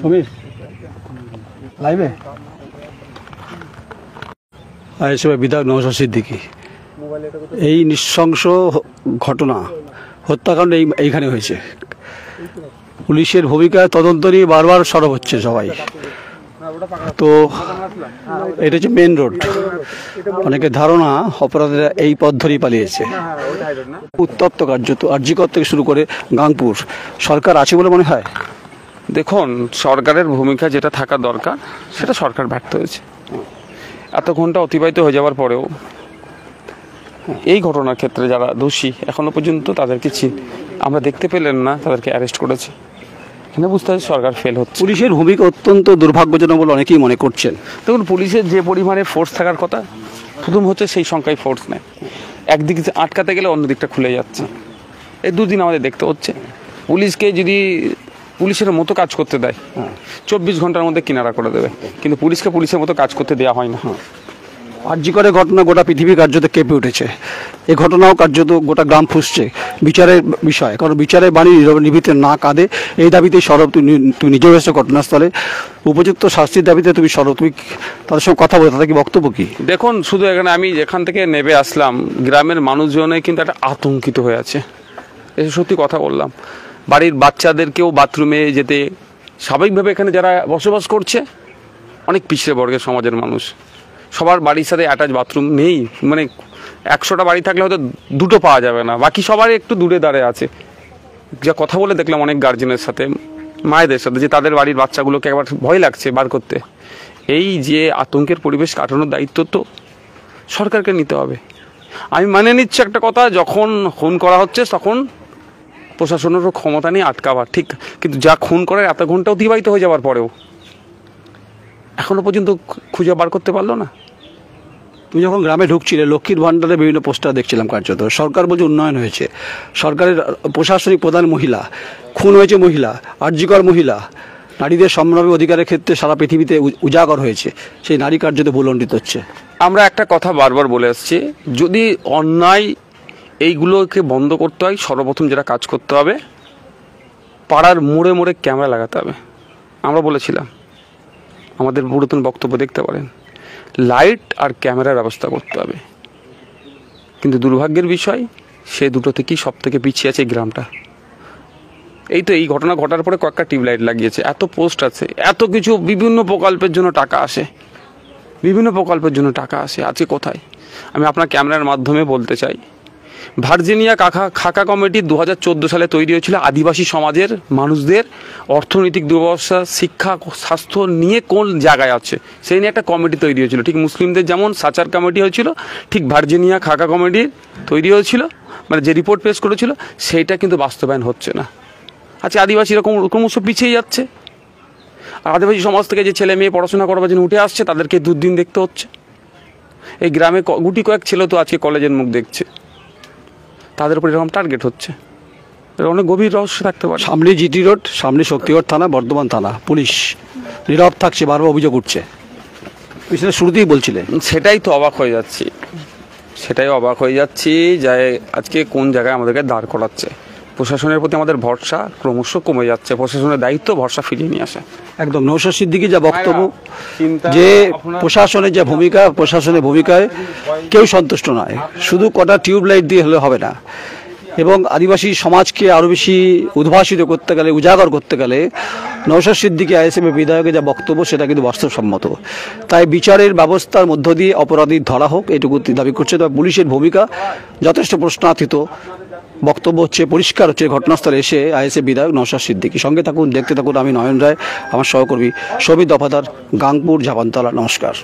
সমীর লাইভে হিসেবে বিধায়ক নওশাদ সিদ্দিকী এই নৃশংস ঘটনা হত্যাকাণ্ড এইখানে হয়েছে। পুলিশের ভূমিকা তদন্ত নিয়ে বারবার সরব হচ্ছে সবাই। তো এটা হচ্ছে মেন রোড, অনেকের ধারণা অপরাধীরা এই পথ ধরেই পালিয়েছে। উত্তপ্ত কার্যত আরজিকর থেকে শুরু করে গাংপুর, সরকার আছে বলে মনে হয়? দেখুন, সরকারের ভূমিকা যেটা থাকা দরকার সেটা সরকার ব্যর্থ হয়েছে। এত ঘন্টা অতিবাহিত হয়ে যাওয়ার পরেও এই ঘটনার ক্ষেত্রে যারা দোষী এখনো পর্যন্ত তাদেরকে আমরা দেখতে পেলেন না, তাদেরকে অ্যারেস্ট করেছে। এখানে বুঝতে হবে সরকার ফেল হচ্ছে। পুলিশের ভূমিকা অত্যন্ত দুর্ভাগ্যজনক বলে অনেকেই মনে করছেন। দেখুন, পুলিশের যে পরিমাণে ফোর্স থাকার কথা প্রথম হচ্ছে সেই সংখ্যায় ফোর্স নেয়। একদিকে আটকাতে গেলে অন্য দিকটা খুলে যাচ্ছে। এই দুদিন আমাদের দেখতে হচ্ছে পুলিশকে যদি পুলিশের মতো কাজ করতে দেয় 24 ঘন্টার মধ্যে কিনারা করে দেবে, কিন্তু পুলিশকে পুলিশের মতো কাজ করতে দেওয়া হয় না। আরজিকরের ঘটনা গোটা পৃথিবী কার্যত কেঁপে উঠেছে। এই ঘটনাও কার্যত গোটা গ্রাম ফুসছে বিচারের বিষয়, কারণ বিচারের বাণী নিভৃতে না কাঁদে, এই দাবিতেই সরব। তুমি নিজেও এসেছো ঘটনাস্থলে, উপযুক্ত শাস্তির দাবিতে তুমি সরব। তুমি তাদের সঙ্গে কথা বলে তাদের কি বক্তব্য কি? দেখুন, শুধু এখানে আমি যেখান থেকে নেমে আসলাম গ্রামের মানুষজনে কিন্তু একটা আতঙ্কিত হয়ে আছে। এসে সত্যি কথা বললাম, বাড়ির বাচ্চাদেরকেও বাথরুমে যেতে স্বাভাবিকভাবে এখানে যারা বসবাস করছে অনেক পিছিয়ে বর্গের সমাজের মানুষ, সবার বাড়ির সাথে অ্যাটাচ বাথরুম নেই। মানে 100টা বাড়ি থাকলে হয়তো 2টো পাওয়া যাবে না, বাকি সবারই একটু দূরে দাঁড়িয়ে আছে। যা কথা বলে দেখলাম অনেক গার্জেনের সাথে, মায়েদের সাথে, যে তাদের বাড়ির বাচ্চাগুলোকে একবার ভয় লাগছে বার করতে। এই যে আতঙ্কের পরিবেশ কাটানোর দায়িত্ব তো সরকারকে নিতে হবে। আমি মানে নিচ্ছি একটা কথা, যখন খুন করা হচ্ছে তখন প্রশাসনেরও ক্ষমতা নেই আটকাবার, ঠিক, কিন্তু যা খুন করে এত ঘন্টা অতিবাহিত হয়ে যাওয়ার পরেও এখনো পর্যন্ত খুঁজে বার করতে পারলো না। তুমি যখন গ্রামে ঢুকছিলে লক্ষ্মীর ভাণ্ডারে বিভিন্ন পোস্টার দেখছিলাম কার্যত। সরকার বলছে উন্নয়ন হয়েছে, সরকারের প্রশাসনিক প্রধান মহিলা, খুন হয়েছে মহিলা, আরজিকর মহিলা, নারীদের সম্ভাব্য অধিকারের ক্ষেত্রে সারা পৃথিবীতে উজাগর হয়েছে, সেই নারী কার্যত ভুলণ্ডিত হচ্ছে। আমরা একটা কথা বারবার বলে আসছি, যদি অন্যায় এইগুলোকে বন্ধ করতে হয় সর্বপ্রথম যেটা কাজ করতে হবে, পাড়ার মোড়ে মোড়ে ক্যামেরা লাগাতে হবে। আমরা বলেছিলাম, আমাদের পুরাতন বক্তব্য দেখতে পারেন, লাইট আর ক্যামেরার ব্যবস্থা করতে হবে। কিন্তু দুর্ভাগ্যের বিষয়, সে দুটো থেকেই সব থেকে পিছিয়ে আছে এই গ্রামটা। এই তো এই ঘটনা ঘটার পরে কয়েকটা টিউবলাইট লাগিয়েছে, এত পোস্ট আছে, এত কিছু, বিভিন্ন প্রকল্পের জন্য টাকা আসে, বিভিন্ন প্রকল্পের জন্য টাকা আসে। আজকে কোথায়? আমি আপনার ক্যামেরার মাধ্যমে বলতে চাই, ভার্জিনিয়া খাকা কমিটি 2014 সালে তৈরি হয়েছিল আদিবাসী সমাজের মানুষদের অর্থনৈতিক দুর্বস্থা, শিক্ষা, স্বাস্থ্য নিয়ে কোন জায়গায় আছে সেই নিয়ে একটা কমিটি তৈরি হয়েছিল। ঠিক মুসলিমদের যেমন সাচার কমিটি হয়েছিল, ঠিক ভার্জিনিয়া খাকা কমিটি তৈরি হয়েছিল, মানে যে রিপোর্ট পেশ করেছিল সেইটা কিন্তু বাস্তবায়ন হচ্ছে না। আচ্ছা, আদিবাসীরা ক্রমশ পিছিয়ে যাচ্ছে। আর আদিবাসী সমাজ থেকে যে ছেলে মেয়ে পড়াশোনা করবার জন্য উঠে আসছে তাদেরকে দুর্দিন দেখতে হচ্ছে। এই গ্রামে গুটি কয়েক ছেলে তো আজকে কলেজের মুখ দেখছে, তাদের উপর এরকম টার্গেট হচ্ছে। অনেক গভীর রহস্য থাকতে পারে। সামনে জিটি রোড, সামনে শক্তিগড় থানা, বর্ধমান থানা, পুলিশ নীরব থাকছে, বারবার অভিযোগ উঠছে। সেটা শুরুতেই বলছিলেন। সেটাই তো অবাক হয়ে যাচ্ছি, যে আজকে কোন জায়গায় আমাদেরকে দাঁড় করাচ্ছে। প্রশাসনের প্রতি আমাদের ভরসা ক্রমশ কমে যাচ্ছে, প্রশাসনের দায়িত্ব ভরসা ফিরিয়ে নিয়ে আসে। একদম নওশাদ সিদ্দিকী যা বক্তব্য, যে প্রশাসনের যে ভূমিকা, প্রশাসনের ভূমিকায় কেউ সন্তুষ্ট নয়, শুধু কটা টিউবলাইট দিয়ে হলে হবে না। এবং আদিবাসী সমাজকে আরও বেশি উদ্ভাসিত করতে গেলে, উজাগর করতে গেলে নওশাদ সিদ্দিকী আইএসএফের বিধায়কের যা বক্তব্য সেটা কিন্তু বাস্তবসম্মত। তাই বিচারের ব্যবস্থার মধ্য দিয়ে অপরাধী ধরা হোক, এটুকু দাবি করছে। তবে পুলিশের ভূমিকা যথেষ্ট প্রশ্নাতীত। বক্তব্য হচ্ছে, পরিষ্কার হচ্ছে ঘটনাস্থলে এসে আইএসএফ বিধায়ক নওশাদ সিদ্দিকী। সঙ্গে থাকুন, দেখতে থাকুন। আমি নয়ন রায়, আমার সহকর্মী সৌমিত দফাদার, গাংপুর, ঝাপানতলা। নমস্কার।